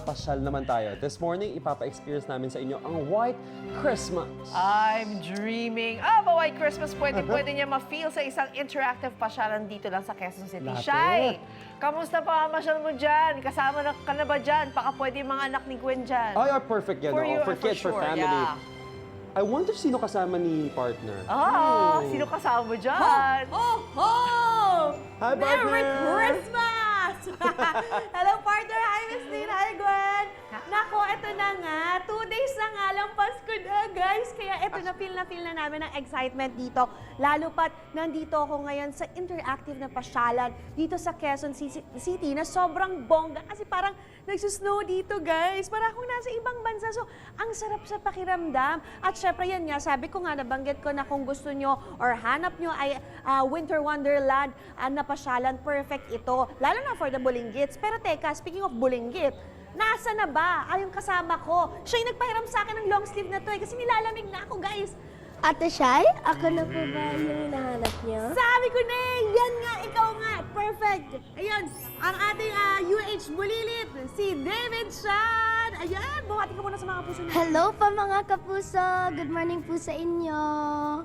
mapapasyal naman tayo. This morning, ipapa-experience namin sa inyo ang White Christmas. I'm dreaming of a white Christmas. Pwede niya ma-feel sa isang interactive pasyalan dito lang sa Quezon City. Lapit. Shai, kamusta pa ang masyal mo dyan? Kasama na ka na ba dyan? Baka pwede yung mga anak ni Gwen dyan. Ay, perfect yan. For oh. you, For kids, for sure, family. yeah. I wonder sino kasama ni partner. Sino kasama mo dyan? Hi, partner! Merry Christmas! Hello, partner! Hi, Miss Dean! Hi, Gwen! Nako, eto na nga. 2 days na nga lang Pasko na, guys. Kaya eto na feel na namin ang excitement dito. Lalo pat nandito ako ngayon sa interactive na pasyalan dito sa Quezon City na sobrang bongga kasi parang nagsusnow dito, guys. Para akong nasa ibang bansa. So, ang sarap sa pakiramdam. At syempre yan nga, sabi ko nga, nabanggit ko na kung gusto nyo or hanap nyo ay Winter Wonderland na pasyalan, perfect ito. Lalo na for the Bulinggits. Pero teka, speaking of Bulinggit, nasa na ba? Yung kasama ko. Siya yung nagpahiram sa akin ng long sleeve na to kasi nilalamig na ako, guys. Ate Shai, ako na po ba yung hinahanap niyo? Sabi ko na yan nga, ikaw nga, perfect. Ayan, ang ating UH Bulilit, si David Sean. Ayan, bumati ka muna sa mga puso niya. Hello pa mga kapuso! Good morning po sa inyo!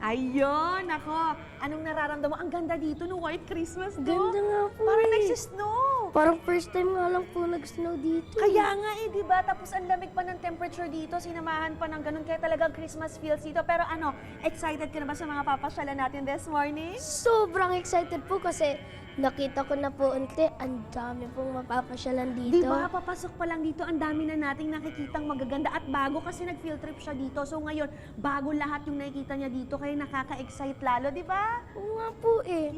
Ayun, ako. Anong nararamdaman mo? Ang ganda dito no White Christmas, no? Ganda nga po Parang eh. nagsisnow. Parang first time nga lang po nag-snow dito. Kaya nga di ba? Tapos ang lamig pa ng temperature dito, sinamahan pa ng ganun, kaya talagang Christmas feels dito. Pero ano, excited ka na ba sa mga papasyalan natin this morning? Sobrang excited po kasi nakita ko na po unti, ang dami pong mapapasyalan dito. Di ba? Papasok pa lang dito, ang dami na nating nakikitang magaganda at bago kasi nag-field trip siya dito. So ngayon, bago lahat yung nakikita niya dito, kaya nakaka-excite lalo, di ba? Oo nga po eh.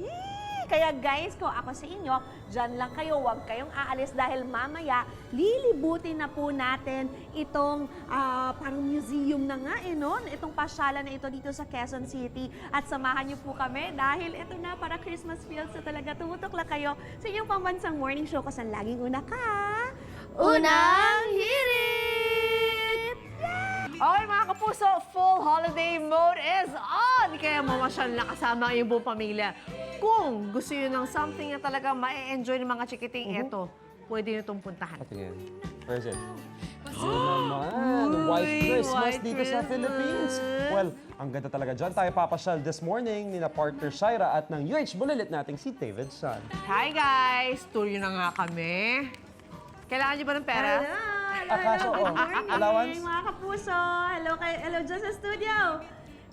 Kaya guys, kung ako sa inyo, dyan lang kayo, huwag kayong aalis dahil mamaya lilibutin na po natin itong parang museum na nga no? Itong pasyalan na ito dito sa Quezon City. At samahan niyo po kami dahil ito na para Christmas feels na talaga. Tumutok lang kayo sa inyong pambansang morning show kasi laging una ka. Unang hirit! Okay mga kapuso, full holiday mode is on! Kaya mamasyal na kasama ang iyong buong pamilya. Kung gusto nyo ng something na talaga ma-enjoy ng mga chikiting ito, pwede nyo itong puntahan. Patingin. Where is it? naman, White Christmas White dito sa Christmas. Philippines. Well, ang ganda talaga dyan. Tayo papasyal this morning ni na partner Shaira at ng UH Bulilit nating si David Sean. Hi guys! Tour nyo na nga kami. Kailangan nyo ba ng pera? Akaso, Good morning, allowance? mga kapuso. Hello dyan sa studio.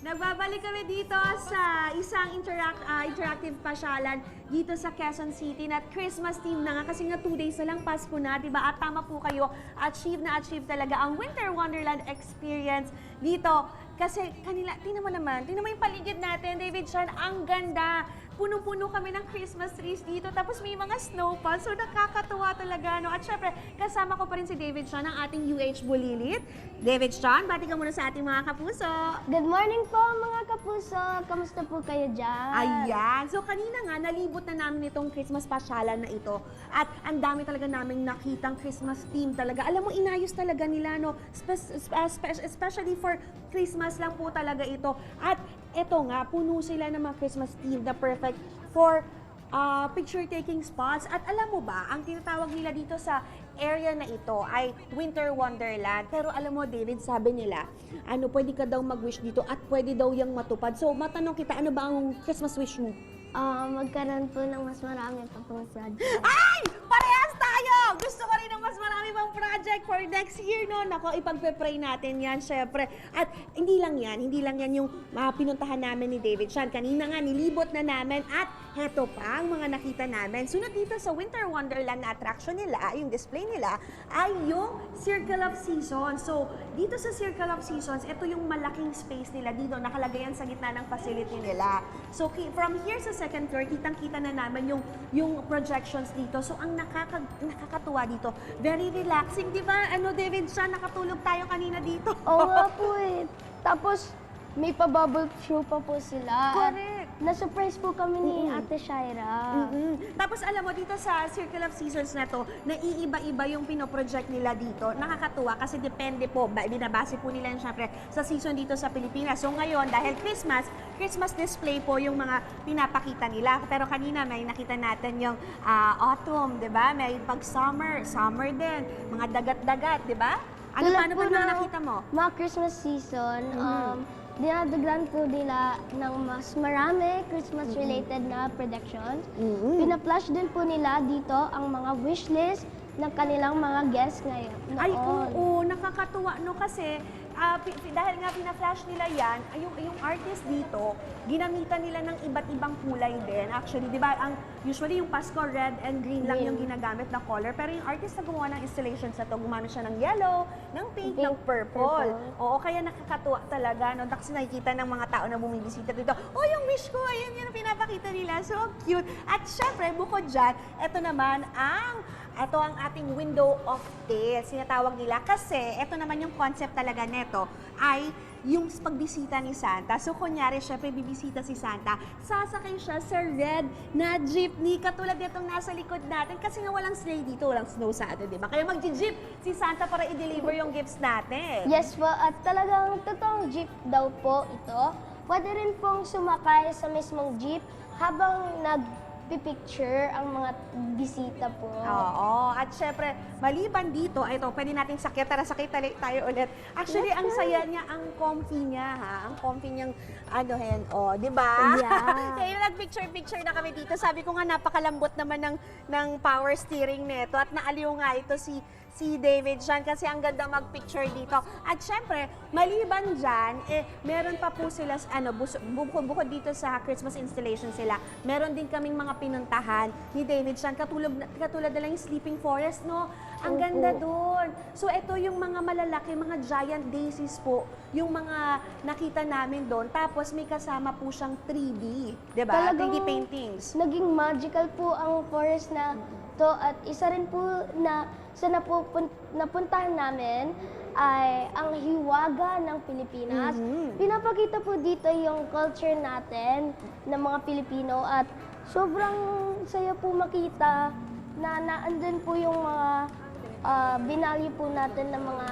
Nagbabalik kami dito sa isang interactive pasyalan dito sa Quezon City na Christmas theme na nga kasi nga 2 days na lang Pasko na, di ba? At tama po kayo, achieve talaga ang Winter Wonderland experience dito. Kasi kanila, tingnan mo yung paligid natin, David Sean, ang ganda. Puno-puno kami ng Christmas trees dito, tapos may mga snow pa, so nakakatuwa talaga, no? At syempre, kasama ko pa rin si David Sean, ang ating UH Bulilit. David Sean, bati ka muna sa ating mga kapuso. Good morning po mga kapuso! Kamusta po kayo dyan? Ayan. So kanina nga, nalibot na namin itong Christmas pasyalan na ito. At ang dami talaga namin nakitang Christmas theme talaga. Alam mo, inayos talaga nila, no? Especially for Christmas lang po talaga ito. At ito nga, puno sila ng mga Christmas theme na perfect for picture-taking spots. At alam mo ba, ang tinatawag nila dito sa area na ito ay Winter Wonderland. Pero alam mo, David, sabi nila, pwede ka daw mag-wish dito at pwede daw yung matupad. So, matanong kita, ano ba ang Christmas wish mo? Magkaroon po ng mas marami pa pong project. Ay! Parehas tayo! Gusto ko rin ng mas marami pang project for next year, no? Nako, ipagpe-pray natin yan, syempre. At hindi lang yan yung pinuntahan namin ni David Sean. Kanina nga, nilibot na namin at heto pa ang mga nakita namin. Sunod dito sa Winter Wonderland na attraction nila, yung display nila, ay yung Circle of Seasons. So, dito sa Circle of Seasons, ito yung malaking space nila dito, nakalagay yan sa gitna ng facility nila. So, from here sa second floor, kitang-kita na naman yung projections dito. So, ang nakakatuwa dito, very relaxing, di ba? David Sean, nakatulog tayo kanina dito. Oo nga po eh. Tapos, may pa-bubble show pa po sila. Correct. na-surprise po kami ni Ate Shaira. Tapos alam mo, dito sa Circle of Seasons na to, naiiba-iba yung pinoproject nila dito. Nakakatuwa kasi depende po, binabase po nila yun syempre sa season dito sa Pilipinas. So ngayon, dahil Christmas display po yung mga pinapakita nila. Pero kanina may nakita natin yung autumn, di ba? May pag-summer, summer din, mga dagat-dagat, di ba? Ano Tulad paano po pa mga ng nakita mo? Mga Christmas season, dinadagdan po nila ng mas marami Christmas-related na productions. Pina-flash din po nila dito ang mga wishlist ng kanilang mga guests ngayon. Ay, noon. oo, nakakatuwa, no? Kasi dahil nga pina-flash nila yan, yung artist dito, ginamitan nila ng iba't ibang kulay din. Actually, di ba, usually yung Pasko, red and green lang yung ginagamit na color. Pero yung artist na gumawa ng installations na to, gumamit siya ng yellow, ng pink, ng purple. Oo, kaya nakakatuwa talaga, no? Kasi nakikita ng mga tao na bumibisita dito, oh, yung wish ko, ayun yung pinapakita nila. So cute. At syempre, bukod dyan, ito naman ito ang ating window of tales, sinatawag nila. Kasi ito naman yung concept talaga neto ay yung pagbisita ni Santa. So kunyari, syempre bibisita si Santa, sasakay siya sa red na jeepney, katulad nitong nasa likod natin. Kasi nga walang sleigh dito, walang snow sa atin, di ba? Kaya mag-jeep si Santa para i-deliver yung gifts natin. Yes po, at talagang totoong jeep daw po ito. Pwede rin pong sumakay sa mismong jeep habang nagpipicture ang mga bisita po. Oo. At syempre, maliban dito, ito, pwede natin sakyan. Tara, sakay tayo ulit. Actually, ang saya niya, ang comfy niya, ha? Ang comfy niyang, di ba? Yeah. Kaya nag-picture-picture na kami dito. Sabi ko nga, napakalambot naman ng power steering nito. At naaliw nga ito si David Jan kasi ang ganda mag-picture dito. At syempre, maliban dyan, meron pa po sila, bukod dito sa Christmas installation sila, meron din kaming mga pinuntahan ni David Jan, katulad na lang yung Sleeping Forest, no? Ang ganda doon. So, ito yung mga malalaki, mga giant daisies po, yung mga nakita namin doon. Tapos, may kasama po siyang 3D, di ba? 3D paintings. Naging magical po ang forest na to at isa rin po na sa napuntahan namin ay ang hiwaga ng Pilipinas. Pinapakita po dito yung culture natin ng mga Pilipino at sobrang saya po makita na naandun po yung mga binalyo po natin ng mga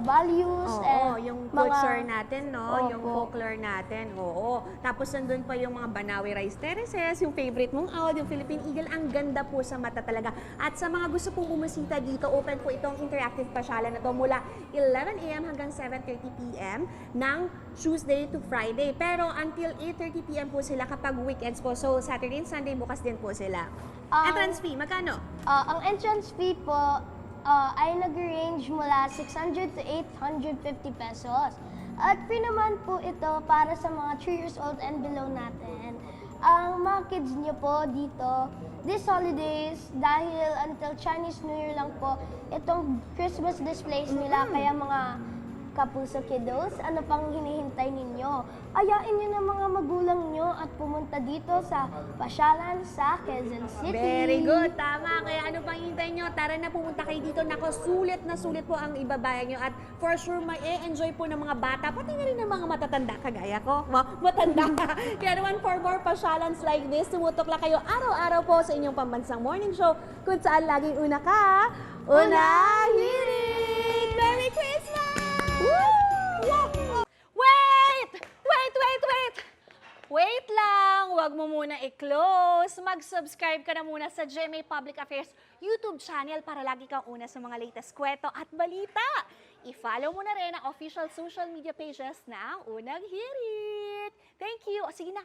values and yung mga culture natin, no? Yung Opo. folklore natin, oo. Tapos nandun pa yung mga Banawi Rice Terraces, yung favorite mong owl, yung Philippine Eagle. Ang ganda po sa mata talaga. At sa mga gusto pong bumisita dito, open po itong interactive pasyalan na to mula 11 a.m. hanggang 7:30 p.m. ng Tuesday to Friday. Pero until 8:30 p.m. po sila kapag weekends po. So Saturday and Sunday bukas din po sila. Entrance fee, magkano? Ang entrance fee po ay nag-range mula 600 to 850 pesos. At free naman po ito para sa mga 3 years old and below natin. Ang mga kids niyo po dito, this holidays, dahil until Chinese New Year lang po, itong Christmas displays nila, kaya mga kapuso kiddos, ano pang hinihintay ninyo? Ayain niyo ng mga magulang niyo at pumunta dito sa pasyalan sa Quezon City. Very good, tama. Kaya ano pang hintay nyo? Tara na, pumunta kayo dito. Nako, sulit na sulit po ang ibabayan nyo. At for sure, enjoy po ng mga bata, pati na rin ng mga matatanda, kagaya ko. Matanda. Kaya naman, for more pasyalans like this, tumutok lang kayo araw-araw po sa inyong pambansang morning show, kung saan laging una ka, unahirin! Merry Christmas! Wait lang! Huwag mo muna i-close. Mag-subscribe ka na muna sa GMA Public Affairs YouTube channel para lagi kang una sa mga latest kwento at balita. I-follow mo na rin ang official social media pages ng Unang Hirit. Thank you! O sige na,